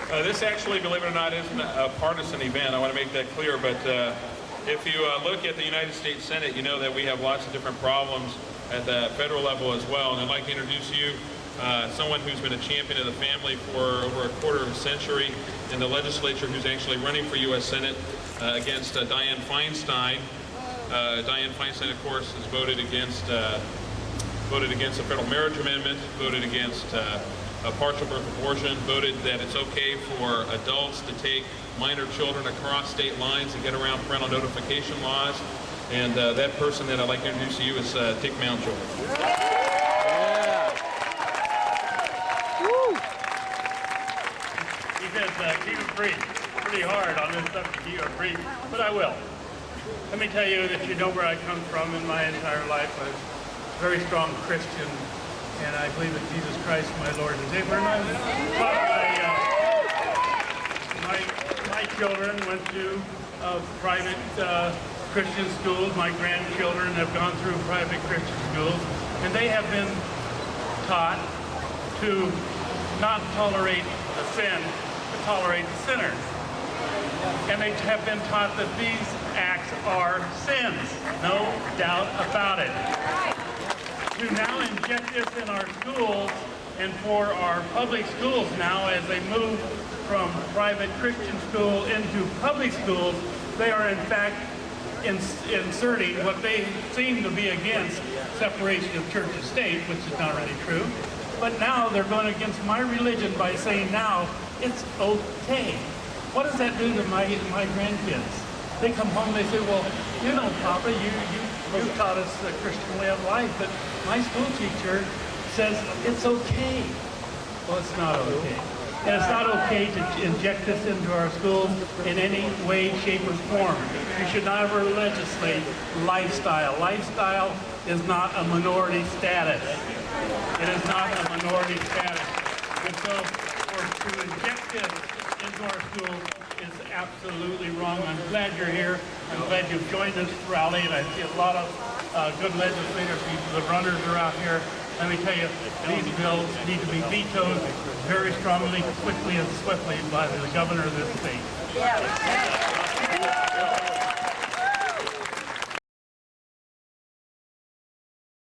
This actually, believe it or not, isn't a partisan event. I want to make that clear, but if you look at the United States Senate, you know that we have lots of different problems at the federal level as well. And I'd like to introduce you someone who's been a champion of the family for over a quarter of a century in the legislature, who's actually running for U.S. Senate against Dianne Feinstein. Dianne Feinstein, of course, has voted against the federal marriage amendment, voted against partial birth abortion, voted that it's okay for adults to take minor children across state lines and get around parental notification laws. And that person that I'd like to introduce to you is Dick Mountjoy. Yeah. Woo. He says keep it brief. Pretty hard on this subject, keep it brief, but I will. Let me tell you that you know where I come from. In my entire life, I was a very strong Christian, and I believe that Jesus Christ, my Lord and Savior. And I taught my children went to private Christian schools. My grandchildren have gone through private Christian schools, and they have been taught to not tolerate the sin, but tolerate the sinner. And they have been taught that these acts are sins, no doubt about it. To now inject this in our schools and for our public schools now, as they move from private Christian school into public schools, they are in fact inserting what they seem to be against, separation of church and state, which is not really true. But now they're going against my religion by saying now it's okay. What does that do to my grandkids? They come home, they say, well, you know, Papa, you taught us the Christian way of life, but my school teacher says it's okay. Well, it's not okay. And it's not okay to inject this into our schools in any way, shape, or form. We should not ever legislate lifestyle. Lifestyle is not a minority status. It is not a minority status. And so to inject this into our schools is absolutely wrong. I'm glad you're here. I'm glad you've joined this rally, and I see a lot of good legislators. The runners are out here. Let me tell you, these bills need to be vetoed very strongly, quickly, and swiftly by the governor of this state. Yeah.